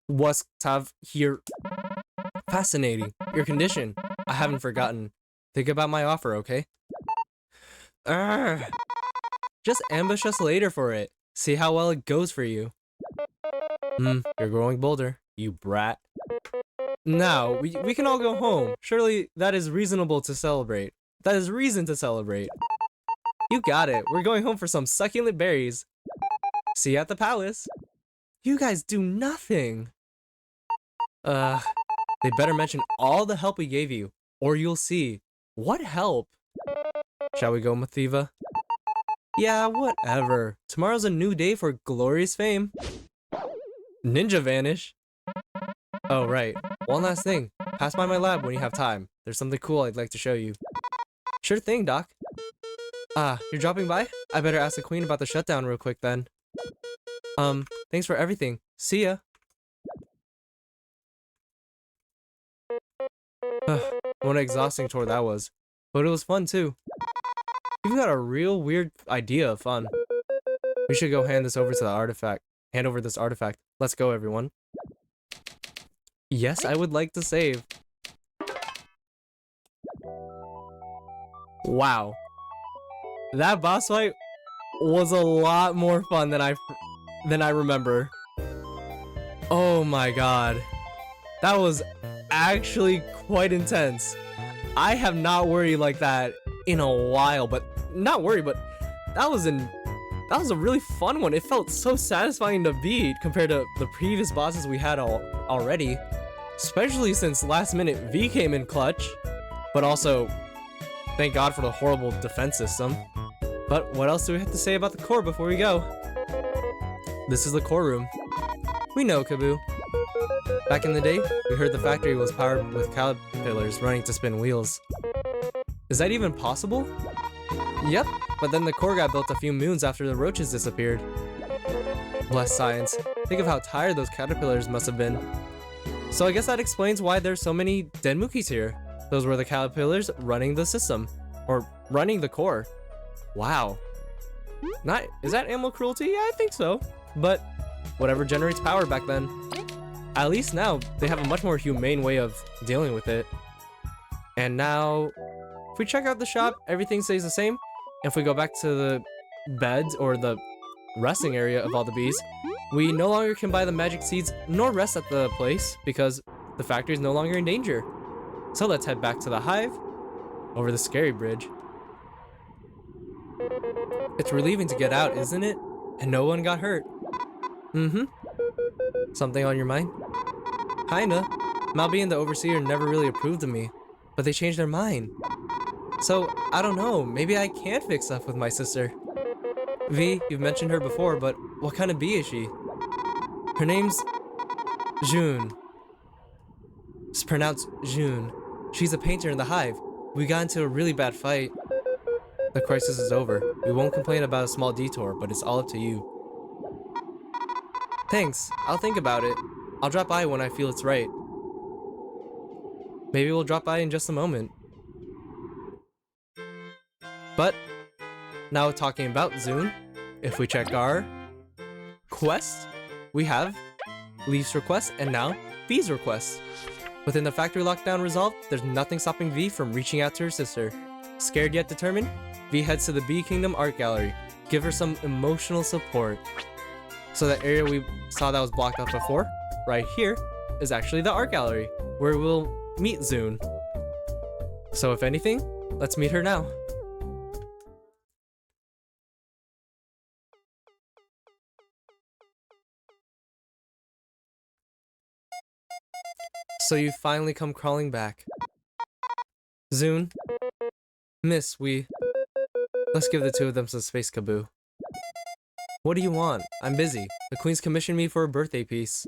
Was have here. Fascinating. Your condition. I haven't forgotten. Think about my offer, okay? Urgh. Just ambush us later for it. See how well it goes for you. You're growing bolder, you brat. Now, we can all go home. Surely that is reasonable to celebrate. That is reason to celebrate. You got it. We're going home for some succulent berries. See you at the palace. You guys do nothing. They better mention all the help we gave you, or you'll see. What help? Shall we go, Mathiva? Yeah, whatever. Tomorrow's a new day for glorious fame. Ninja vanish. Oh, right. One last thing. Pass by my lab when you have time. There's something cool I'd like to show you. Sure thing, Doc. Ah, you're dropping by? I better ask the queen about the shutdown real quick then. Thanks for everything. See ya. What an exhausting tour that was. But it was fun too. You've got a real weird idea of fun. We should go hand this over to the artifact. Hand over this artifact. Let's go, everyone. Yes, I would like to save. Wow. That boss fight was a lot more fun than I remember. Oh my god. That was actually quite intense. I have not worried like that in a while, but not worried, but that was a really fun one. It felt so satisfying to beat compared to the previous bosses we had already. Especially since last minute V came in clutch. But also, thank God for the horrible defense system. But what else do we have to say about the core before we go? This is the core room. We know, Kaboo. Back in the day, we heard the factory was powered with caterpillars running to spin wheels. Is that even possible? Yep, but then the core got built a few moons after the roaches disappeared. Bless science. Think of how tired those caterpillars must have been. So I guess that explains why there's so many Denmukis here. Those were the caterpillars running the system. Or running the core. Wow. Is that animal cruelty? Yeah, I think so. But whatever generates power back then. At least now, they have a much more humane way of dealing with it. And now, if we check out the shop, everything stays the same. If we go back to the beds or the resting area of all the bees, we no longer can buy the magic seeds nor rest at the place because the factory is no longer in danger. So let's head back to the hive over the scary bridge. It's relieving to get out, isn't it? And no one got hurt. Something on your mind? Kinda. Malby and the overseer never really approved of me, but they changed their mind. So, I don't know, maybe I can fix up with my sister. V, you've mentioned her before, but what kind of bee is she? Her name's June. It's pronounced June. She's a painter in the hive. We got into a really bad fight. The crisis is over. We won't complain about a small detour, but it's all up to you. Thanks, I'll think about it. I'll drop by when I feel it's right. Maybe we'll drop by in just a moment. But, now talking about Zune, if we check our quest, we have Leaf's request and now V's request. Within the factory lockdown resolved, there's nothing stopping V from reaching out to her sister. Scared yet determined, V heads to the Bee Kingdom Art Gallery. Give her some emotional support. So that area we saw that was blocked off before, right here, is actually the art gallery, where we'll meet Zune. So if anything, let's meet her now. So you finally come crawling back. Zune, Miss, let's give the two of them some space, Kaboo. What do you want? I'm busy. The queen's commissioned me for a birthday piece.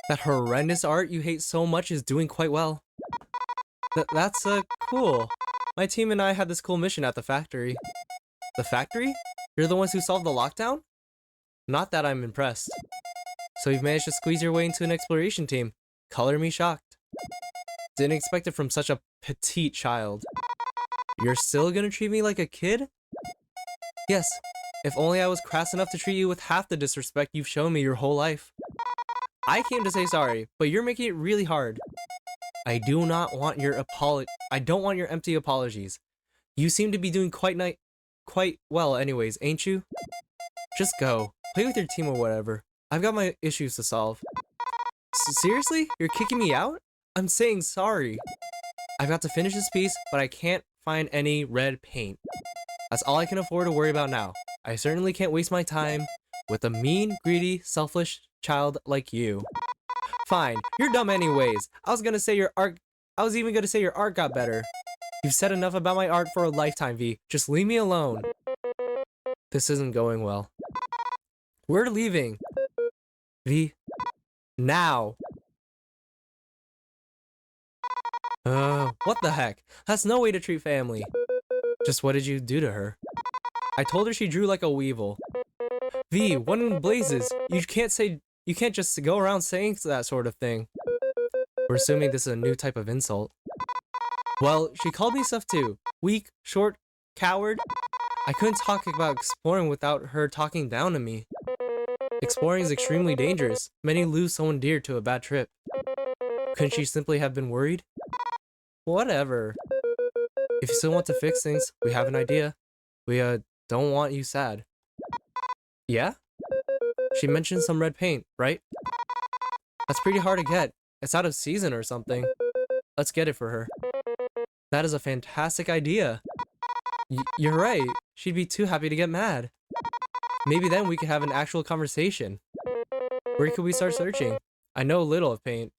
That horrendous art you hate so much is doing quite well. That's cool. My team and I had this cool mission at the factory. The factory? You're the ones who solved the lockdown? Not that I'm impressed. So you've managed to squeeze your way into an exploration team. Color me shocked. Didn't expect it from such a petite child. You're still gonna treat me like a kid? Yes. If only I was crass enough to treat you with half the disrespect you've shown me your whole life. I came to say sorry, but you're making it really hard. I do not want your I don't want your empty apologies. You seem to be doing quite well anyways, ain't you? Just go. Play with your team or whatever. I've got my issues to solve. Seriously? You're kicking me out? I'm saying sorry. I've got to finish this piece, but I can't find any red paint. That's all I can afford to worry about now. I certainly can't waste my time with a mean, greedy, selfish child like you. Fine, you're dumb anyways. I was even gonna say your art got better. You've said enough about my art for a lifetime, V. Just leave me alone. This isn't going well. We're leaving. V. Now. What the heck? That's no way to treat family. Just what did you do to her? I told her she drew like a weevil. V, what in blazes? You can't just go around saying that sort of thing. We're assuming this is a new type of insult. Well, she called me stuff too. Weak, short, coward. I couldn't talk about exploring without her talking down to me. Exploring is extremely dangerous. Many lose someone dear to a bad trip. Couldn't she simply have been worried? Whatever. If you still want to fix things, we have an idea. We, don't want you sad. Yeah? She mentioned some red paint, right? That's pretty hard to get. It's out of season or something. Let's get it for her. That is a fantastic idea. You're right. She'd be too happy to get mad. Maybe then we could have an actual conversation. Where could we start searching? I know a little of paint.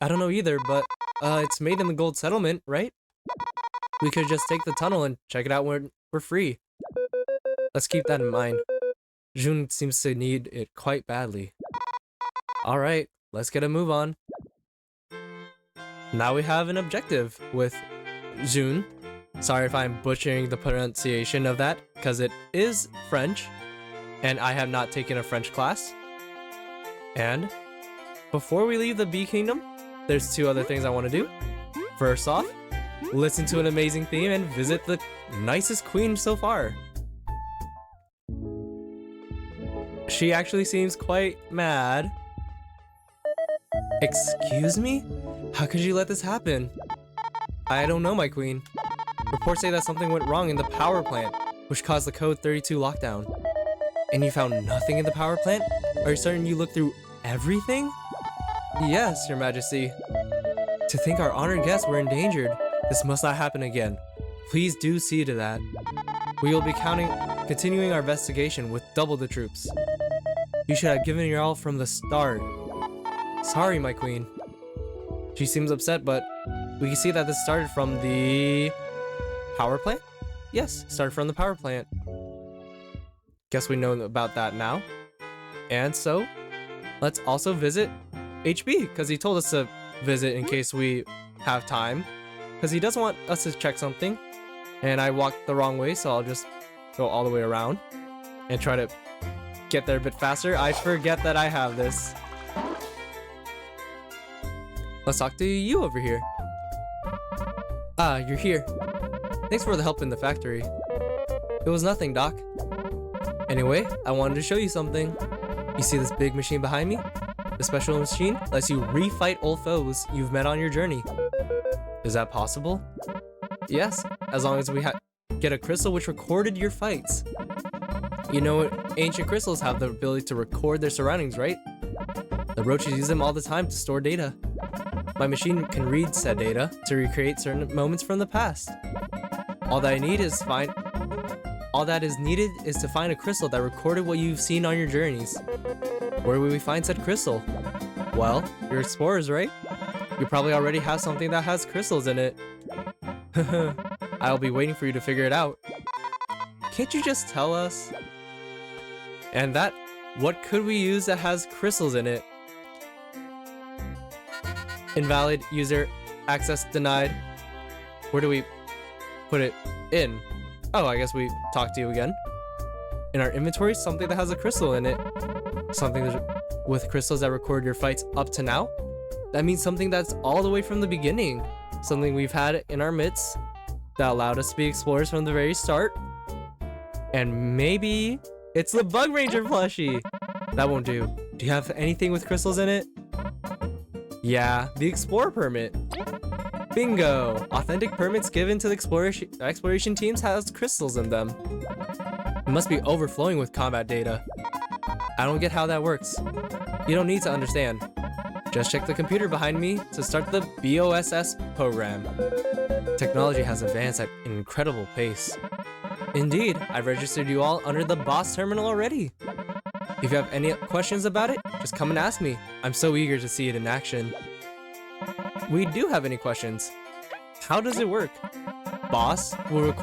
I don't know either, but it's made in the gold settlement, right? We could just take the tunnel and check it out when we're free. Let's keep that in mind. Jun seems to need it quite badly. Alright, let's get a move on. Now we have an objective with Jun. Sorry if I'm butchering the pronunciation of that, because it is French, and I have not taken a French class. And before we leave the Bee Kingdom, there's two other things I want to do. First off, listen to an amazing theme and visit the nicest queen so far. She actually seems quite mad. Excuse me? How could you let this happen? I don't know, my queen. Reports say that something went wrong in the power plant, which caused the Code 32 lockdown. And you found nothing in the power plant? Are you certain you looked through everything? Yes, your majesty. To think our honored guests were endangered. This must not happen again. Please do see to that. We will be continuing our investigation with double the troops. You should have given your all from the start. Sorry, my queen. She seems upset, but we can see that this started from the power plant? Yes, started from the power plant. Guess we know about that now. And so, let's also visit HB, because he told us to visit in case we have time. Because he doesn't want us to check something. And I walked the wrong way, so I'll just go all the way around and try to get there a bit faster. I forget that I have this. Let's talk to you over here. Ah, you're here. Thanks for the help in the factory. It was nothing, Doc. Anyway, I wanted to show you something. You see this big machine behind me? The special machine lets you refight old foes you've met on your journey. Is that possible? Yes, as long as we get a crystal which recorded your fights. You know, ancient crystals have the ability to record their surroundings, right? The roaches use them all the time to store data. My machine can read said data to recreate certain moments from the past. All that is needed is to find a crystal that recorded what you've seen on your journeys. Where will we find said crystal? Well, you're explorers, right? You probably already have something that has crystals in it. I'll be waiting for you to figure it out. Can't you just tell us? And that, what could we use that has crystals in it? Invalid user access denied. Where do we put it in? Oh, I guess we talk to you again. In our inventory, something that has a crystal in it. Something with crystals that record your fights up to now. That means something that's all the way from the beginning. Something we've had in our midst that allowed us to be explorers from the very start. And maybe it's the Bug Ranger plushie. That won't do. Do you have anything with crystals in it? Yeah, the Explorer permit. Bingo! Authentic permits given to the exploration teams has crystals in them. It must be overflowing with combat data. I don't get how that works. You don't need to understand. Just check the computer behind me to start the BOSS program. Technology has advanced at an incredible pace. Indeed, I've registered you all under the boss terminal already. If you have any questions about it, just come and ask me. I'm so eager to see it in action. We do have any questions. How does it work? Boss will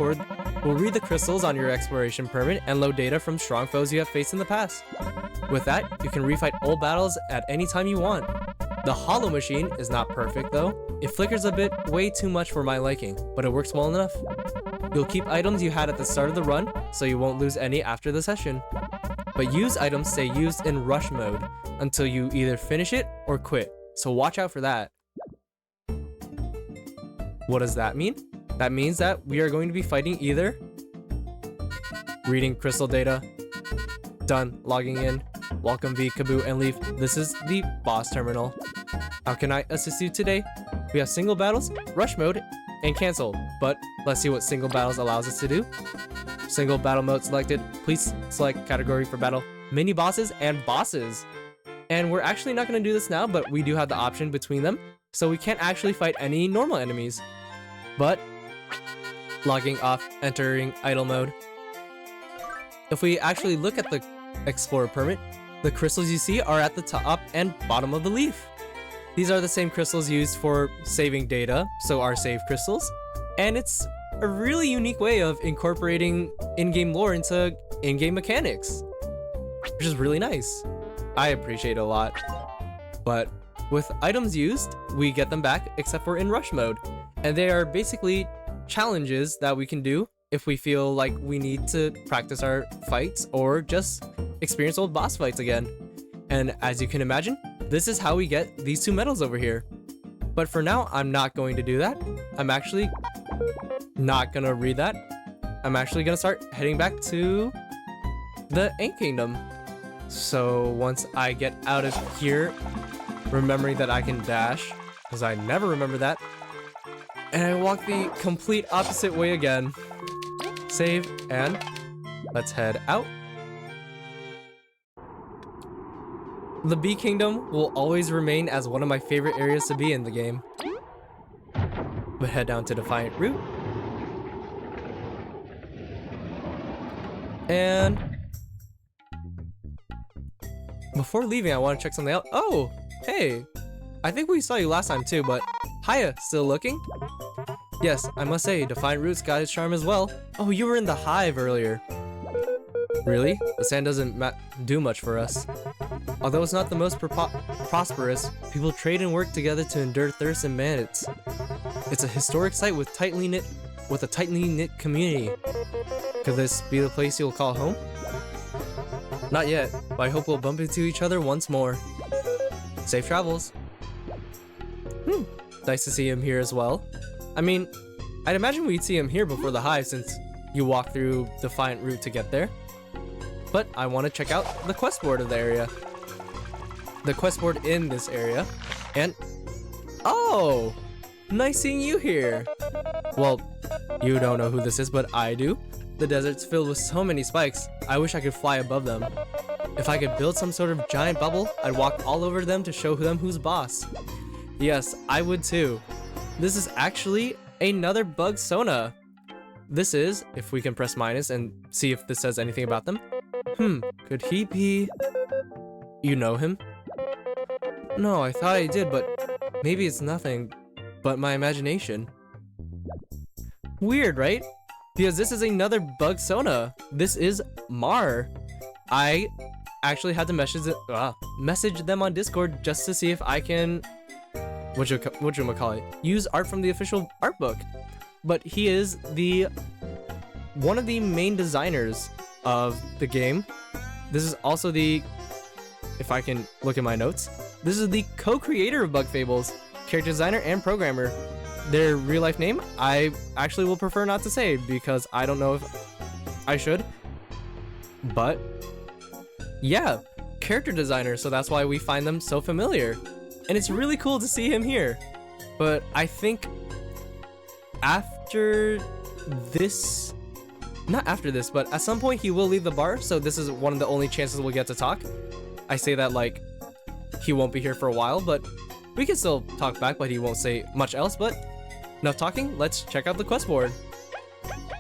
read the crystals on your exploration permit and load data from strong foes you have faced in the past. With that, you can refight old battles at any time you want. The hollow machine is not perfect though. It flickers a bit way too much for my liking, but it works well enough. You'll keep items you had at the start of the run, so you won't lose any after the session. But used items stay used in rush mode until you either finish it or quit, so watch out for that. What does that mean? That means that we are going to be fighting either reading crystal data, done, logging in, welcome V, Kaboo, and leave. This is the boss terminal. How can I assist you today? We have single battles, rush mode, and cancel, but let's see what single battles allows us to do. Single battle mode selected. Please select category for battle, mini bosses, and bosses. And we're actually not going to do this now, but we do have the option between them, so we can't actually fight any normal enemies. But logging off, entering idle mode. If we actually look at the Explorer permit, the crystals you see are at the top and bottom of the leaf. These are the same crystals used for saving data, so our save crystals, and it's a really unique way of incorporating in-game lore into in-game mechanics, which is really nice. I appreciate it a lot. But with items used, we get them back except for in rush mode, and they are basically challenges that we can do if we feel like we need to practice our fights or just experience old boss fights again. And as you can imagine, this is how we get these two medals over here. But for now, I'm not going to do that. I'm actually not gonna read that. I'm actually gonna start heading back to the Ant Kingdom. So once I get out of here, remembering that I can dash, because I never remember that, and I walk the complete opposite way again. Save, and let's head out. The Bee Kingdom will always remain as one of my favorite areas to be in the game. But head down to Defiant Route. And before leaving, I want to check something out. Oh, hey, I think we saw you last time too, but hiya, still looking? Yes, I must say, Defiant Route's got its charm as well. Oh, you were in the Hive earlier. Really? The sand doesn't do much for us. Although it's not the most prosperous, people trade and work together to endure thirst and bandits. It's a historic site with a tightly knit community. Could this be the place you'll call home? Not yet, but I hope we'll bump into each other once more. Safe travels. Nice to see him here as well. I mean, I'd imagine we'd see him here before the Hive since you walk through Defiant Route to get there. But I want to check out the quest board of the area. The quest board in this area. And oh, nice seeing you here. Well, you don't know who this is, but I do. The desert's filled with so many spikes. I wish I could fly above them. If I could build some sort of giant bubble, I'd walk all over them to show them who's boss. Yes, I would too. This is actually another bug Sona. This is, if we can press minus and see if this says anything about them. Could he be... You know him? No, I thought I did, but maybe it's nothing but my imagination. Weird, right? Because this is another bug Sona. This is Mar. I actually had to message them on Discord just to see if I can... use art from the official art book. But he is one of the main designers of the game. This is also if I can look at my notes, this is the co-creator of Bug Fables, character designer and programmer. Their real life name, I actually will prefer not to say because I don't know if I should. But yeah, character designer, so that's why we find them so familiar. And it's really cool to see him here. But I think after this, not after this, but at some point he will leave the bar, so this is one of the only chances we'll get to talk. I say that like he won't be here for a while, but we can still talk back, but he won't say much else. But enough talking, let's check out the quest board.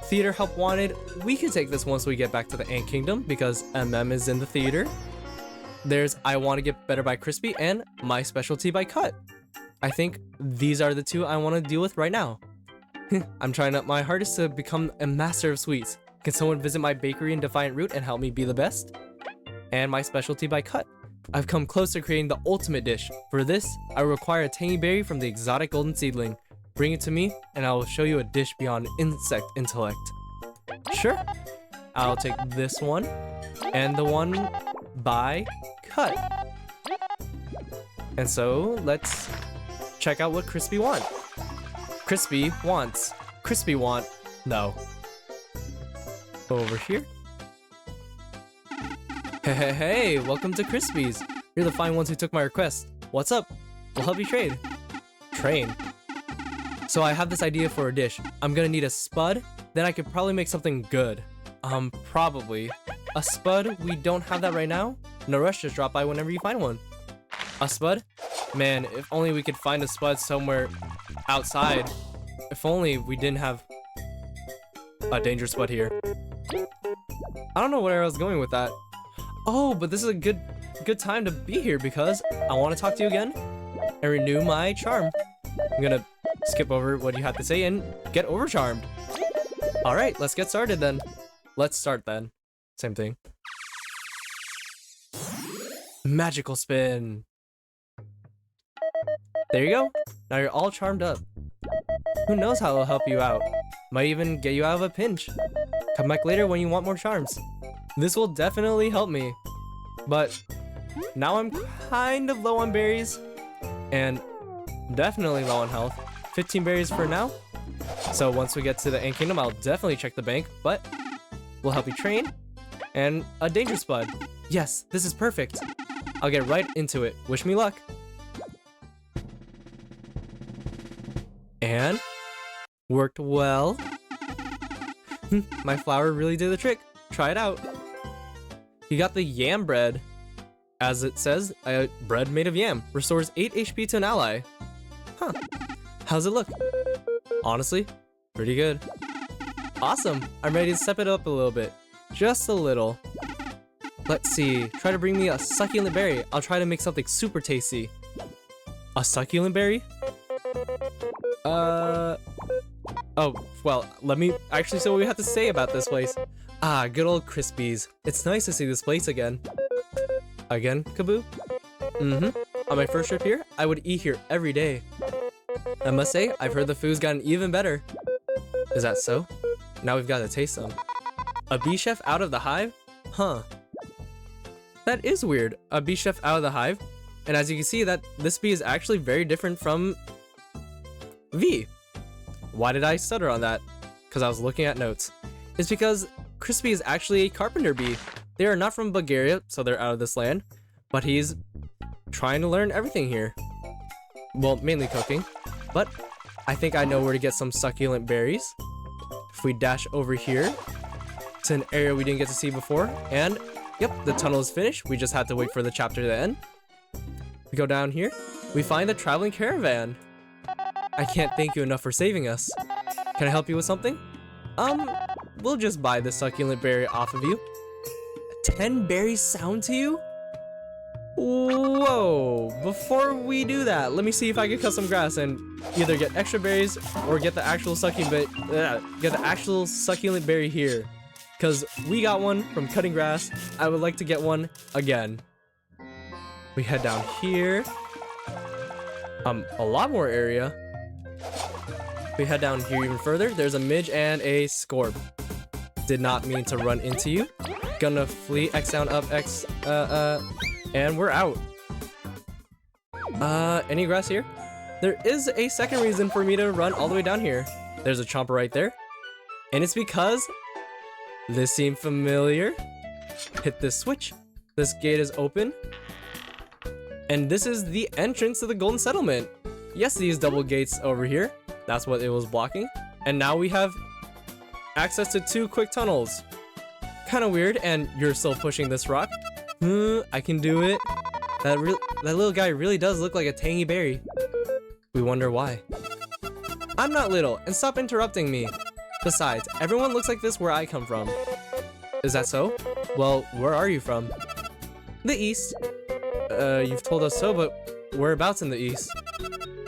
Theater help wanted. We can take this once we get back to the Ant Kingdom because Mmmmmm is in the theater. There's I Want to Get Better by Crisbee and My Specialty by Cut. I think these are the two I want to deal with right now. I'm trying up my hardest to become a master of sweets. Can someone visit my bakery in Defiant Root and help me be the best? And My Specialty by Cut. I've come close to creating the ultimate dish. For this, I require a tangy berry from the exotic golden seedling. Bring it to me, and I will show you a dish beyond insect intellect. Sure. I'll take this one, and the one by Cut. And so, let's check out what Crisbee wants. Crisbee wants. Crisbee want. No. Over here. Hey, welcome to Crisbee's. You're the fine ones who took my request. What's up? We'll help you trade. Train? So I have this idea for a dish. I'm gonna need a spud, then I could probably make something good. Probably. A spud? We don't have that right now? No rush, just drop by whenever you find one. A spud? Man, if only we could find a spud somewhere outside. If only we didn't have a danger spud here. I don't know where I was going with that. Oh, but this is a good time to be here because I want to talk to you again and renew my charm. I'm gonna skip over what you have to say and get overcharmed. Alright, let's get started then. Let's start then. Same thing. Magical spin. There you go. Now you're all charmed up. Who knows how it'll help you out. Might even get you out of a pinch. Come back later when you want more charms. This will definitely help me. But now I'm kind of low on berries and definitely low on health. 15 berries for now. So once we get to the Ant Kingdom, I'll definitely check the bank, but we'll help you train. And a danger spud. Yes, this is perfect. I'll get right into it. Wish me luck. And worked well. My flour really did the trick. Try it out. You got the yam bread. As it says, bread made of yam. Restores 8 HP to an ally. Huh. How's it look? Honestly, pretty good. Awesome. I'm ready to step it up a little bit. Just a little. Let's see. Try to bring me a succulent berry. I'll try to make something super tasty. A succulent berry? Oh, well, let me actually see what we have to say about this place. Ah, good old Crisbee's. It's nice to see this place again. Again, Kaboo? On my first trip here, I would eat here every day. I must say, I've heard the food's gotten even better. Is that so? Now we've got to taste them. A bee chef out of the hive? Huh. That is weird. A bee chef out of the hive. And as you can see, that this bee is actually very different from V. Why did I stutter on that? Because I was looking at notes. It's because Crisbee is actually a carpenter bee. They are not from Bulgaria, so they're out of this land. But he's trying to learn everything here. Well, mainly cooking. But I think I know where to get some succulent berries. If we dash over here to an area we didn't get to see before. And, yep, the tunnel is finished. We just had to wait for the chapter to end. We go down here. We find the traveling caravan. I can't thank you enough for saving us. Can I help you with something? We'll just buy the succulent berry off of you. 10 berries sound to you? Whoa, before we do that, let me see if I can cut some grass and either get extra berries or get the actual succulent berry here. Cause we got one from cutting grass. I would like to get one again. We head down here. A lot more area. We head down here even further. There's a midge and a scorp. Did not mean to run into you. Gonna flee, X down, up, X, and we're out. Any grass here? There is a second reason for me to run all the way down here. There's a chomper right there. And it's because this seemed familiar. Hit this switch. This gate is open. And this is the entrance to the Golden Settlement. Yes, these double gates over here. That's what it was blocking. And now we have access to 2 quick tunnels. Kind of weird, and you're still pushing this rock. I can do it. That little guy really does look like a tangy berry. We wonder why. I'm not little, and stop interrupting me. Besides, everyone looks like this where I come from. Is that so? Well, where are you from? The east. You've told us so, but whereabouts in the east?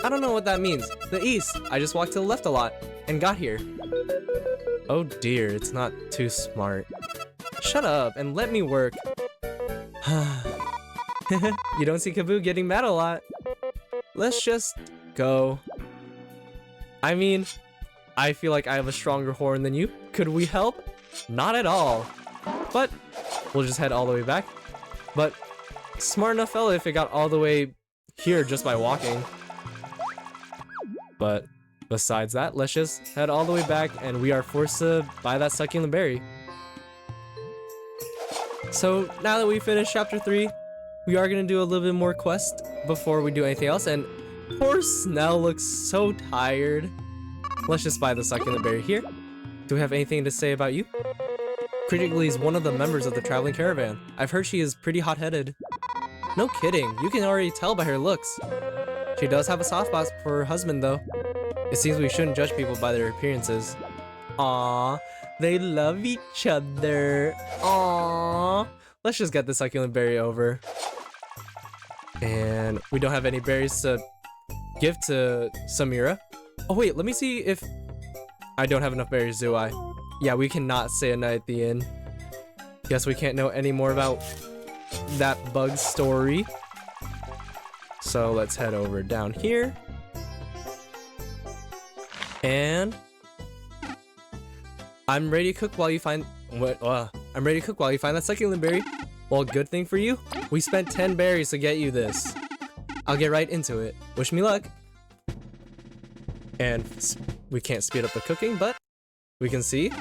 I don't know what that means. The east. I just walked to the left a lot and got here. Oh dear, it's not too smart. Shut up and let me work. You don't see Kaboo getting mad a lot. Let's just go. I mean, I feel like I have a stronger horn than you. Could we help? Not at all. But we'll just head all the way back. But smart enough fella if it got all the way here just by walking. But besides that, let's just head all the way back and we are forced to buy that succulent berry. So now that we finished chapter 3, we are going to do a little bit more quest before we do anything else. And poor Snell looks so tired. Let's just buy the succulent berry here. Do we have anything to say about you? Critically is one of the members of the traveling caravan. I've heard she is pretty hot-headed. No kidding, you can already tell by her looks. She does have a soft spot for her husband though. It seems we shouldn't judge people by their appearances. Aww, they love each other. Aww. Let's just get the succulent berry over. And we don't have any berries to give to Samira. Oh wait, let me see if I don't have enough berries, do I? Yeah, we cannot stay a night at the inn. Guess we can't know any more about that bug story. So let's head over down here. And I'm ready to cook while you find I'm ready to cook while you find that succulent berry. Well, good thing for you, we spent 10 berries to get you this. I'll get right into it. Wish me luck. And we can't speed up the cooking, but we can see.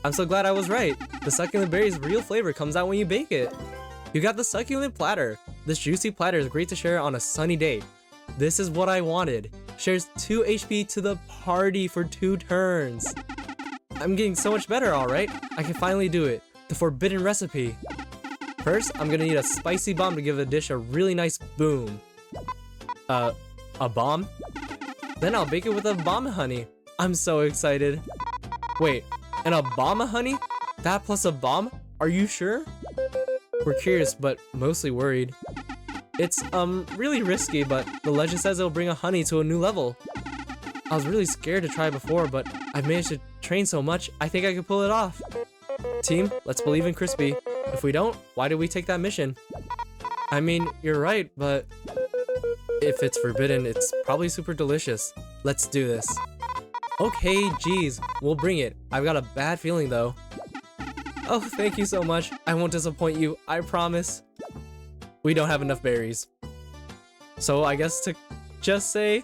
I'm so glad I was right. The succulent berry's real flavor comes out when you bake it. You got the succulent platter. This juicy platter is great to share on a sunny day. This is what I wanted. Shares 2 HP to the party for 2 turns. I'm getting so much better, alright? I can finally do it. The forbidden recipe. First, I'm gonna need a spicy bomb to give the dish a really nice boom. A bomb? Then I'll bake it with a bomb honey. I'm so excited. Wait, an Obama honey? That plus a bomb? Are you sure? We're curious, but mostly worried. It's, really risky, but the legend says it'll bring a honey to a new level. I was really scared to try before, but I've managed to train so much, I think I can pull it off. Team, let's believe in Crisbee. If we don't, why did we take that mission? I mean, you're right, but if it's forbidden, it's probably super delicious. Let's do this. Okay, geez, we'll bring it. I've got a bad feeling though. Oh, thank you so much. I won't disappoint you, I promise. We don't have enough berries. So I guess to just say,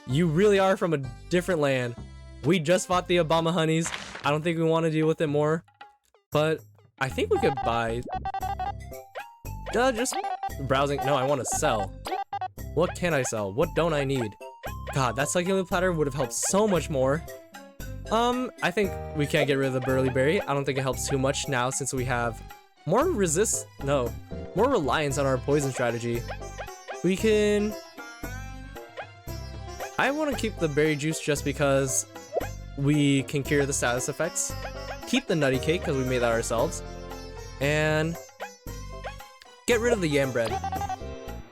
you really are from a different land. We just fought the Obama honeys. I don't think we want to deal with it more. But I think we could buy... just browsing. No, I want to sell. What can I sell? What don't I need? God, that succulent platter would have helped so much more. I think we can't get rid of the burly berry. I don't think it helps too much now since we have more more reliance on our poison strategy. We can... I want to keep the berry juice just because we can cure the status effects. Keep the nutty cake because we made that ourselves. And get rid of the yam bread.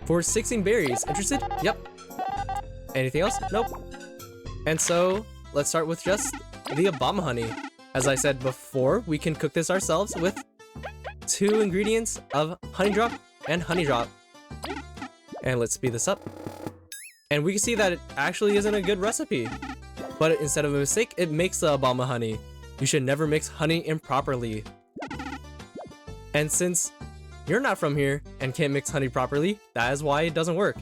For 16 berries. Interested? Yep. Anything else? Nope. And so, let's start with just the Obama honey. As I said before, we can cook this ourselves with 2 ingredients of honey drop and honey drop. And let's speed this up. And we can see that it actually isn't a good recipe. But instead of a mistake, it makes the Obama honey. You should never mix honey improperly. And since you're not from here and can't mix honey properly, that is why it doesn't work.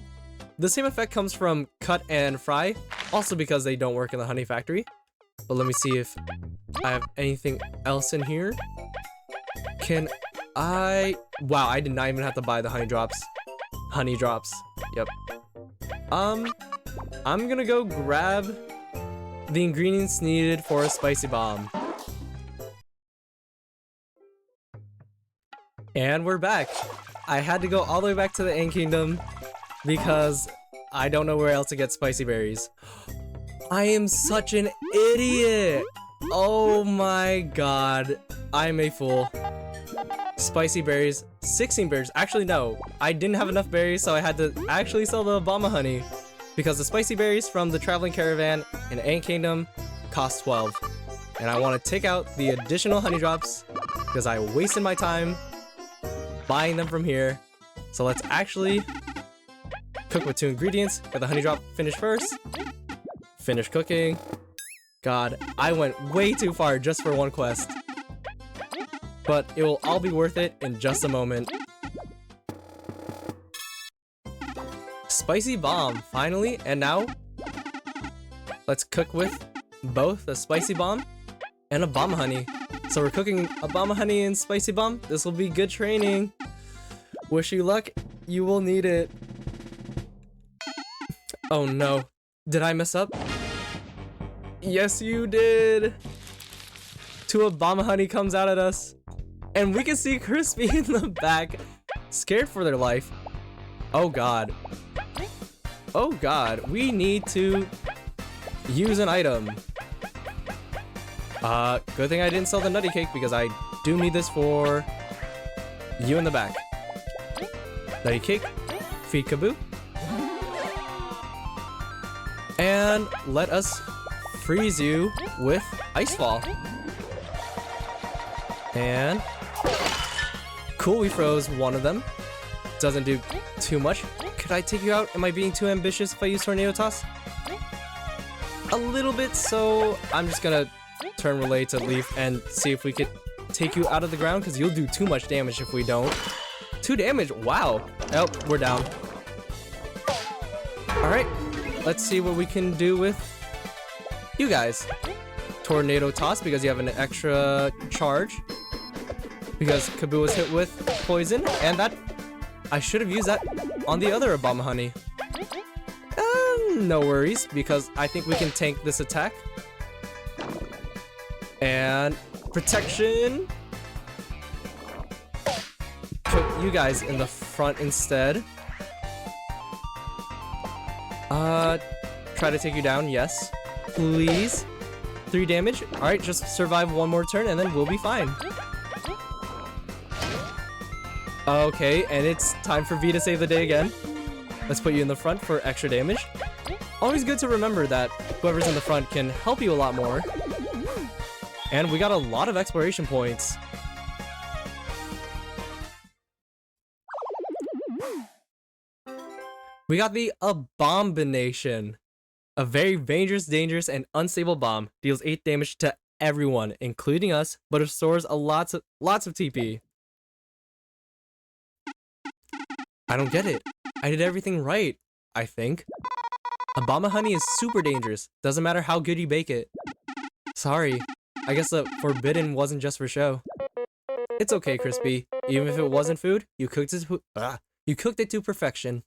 The same effect comes from cut and fry, also because they don't work in the honey factory. But let me see if I have anything else in here. Can Wow, I did not even have to buy the honey drops. Honey drops. Yep. I'm gonna go grab the ingredients needed for a spicy bomb. And we're back. I had to go all the way back to the Ant Kingdom because I don't know where else to get spicy berries. I am such an idiot! Oh my god. I'm a fool. Spicy berries, 16 berries. Actually, no. I didn't have enough berries, so I had to actually sell the Obama honey. Because the spicy berries from the traveling caravan in Ant Kingdom cost 12. And I want to take out the additional honey drops because I wasted my time buying them from here. So let's actually cook with 2 ingredients. Get the honey drop finished first. Finish cooking. God, I went way too far just for one quest. But it will all be worth it in just a moment. Spicy bomb, finally, and now let's cook with both a spicy bomb and a bomb honey. So we're cooking a bomb honey and spicy bomb. This will be good training. Wish you luck, you will need it. Oh no, did I mess up? Yes, you did. 2 Obama honey comes out at us. And we can see Crisbee in the back, scared for their life. Oh god. Oh god, we need to use an item. Good thing I didn't sell the nutty cake because I do need this for you in the back. Nutty cake, feed Kaboo. And let us freeze you with Icefall. And cool, we froze one of them. Doesn't do too much. Could I take you out? Am I being too ambitious if I use Tornado Toss? A little bit, so I'm just gonna turn Relay to Leaf and see if we could take you out of the ground, because you'll do too much damage if we don't. 2 damage, wow. Oh, we're down. Alright, let's see what we can do with you guys. Tornado Toss, because you have an extra charge. Because Kaboo was hit with poison, and that... I should have used that on the other Obama honey. No worries, because I think we can tank this attack. And... protection! Put you guys in the front instead. Try to take you down, yes. Please. 3 damage. Alright, just survive one more turn and then we'll be fine. Okay, and it's time for V to save the day again. Let's put you in the front for extra damage. Always good to remember that whoever's in the front can help you a lot more. And we got a lot of exploration points. We got the Abomination. A very dangerous, and unstable bomb. Deals 8 damage to everyone, including us, but restores lots of TP. I don't get it. I did everything right, I think. Obama honey is super dangerous. Doesn't matter how good you bake it. Sorry. I guess the forbidden wasn't just for show. It's okay, Crisbee. Even if it wasn't food, you cooked it to perfection.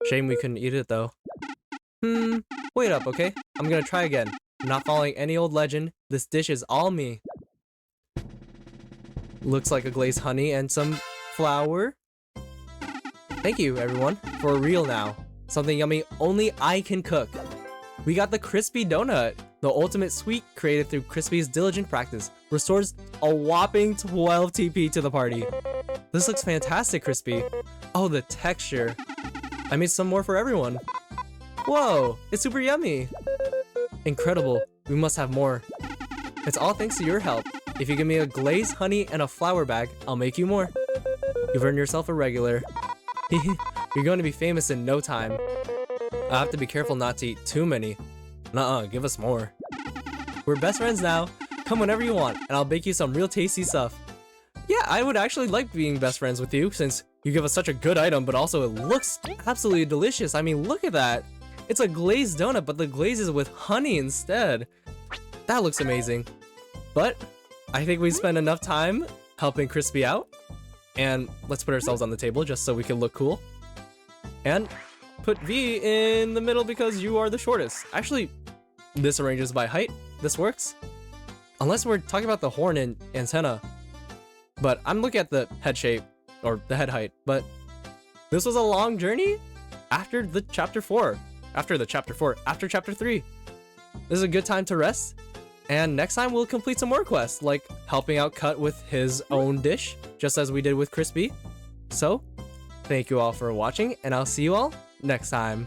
Shame we couldn't eat it though. Wait up, okay? I'm gonna try again. I'm not following any old legend. This dish is all me. Looks like a glazed honey and some flour. Thank you, everyone. For real now. Something yummy only I can cook. We got the Crispy Donut, the ultimate sweet created through Crisbee's diligent practice. Restores a whopping 12 TP to the party. This looks fantastic, Crisbee. Oh, the texture. I made some more for everyone. Whoa, it's super yummy. Incredible, we must have more. It's all thanks to your help. If you give me a glazed honey and a flour bag, I'll make you more. You've earned yourself a regular. You're going to be famous in no time. I'll have to be careful not to eat too many. Nuh-uh, give us more. We're best friends now. Come whenever you want, and I'll bake you some real tasty stuff. Yeah, I would actually like being best friends with you, since you give us such a good item, but also it looks absolutely delicious. I mean, look at that. It's a glazed donut, but the glaze is with honey instead. That looks amazing. But I think we spent enough time helping Crisbee out. And let's put ourselves on the table just so we can look cool. And put V in the middle because you are the shortest. Actually, this arranges by height. This works. Unless we're talking about the horn and antenna. But I'm looking at the head shape, or the head height. But this was a long journey after the chapter 4. After chapter 3. This is a good time to rest. And next time we'll complete some more quests, like helping out Cut with his own dish, just as we did with Crisbee. So, thank you all for watching, and I'll see you all next time.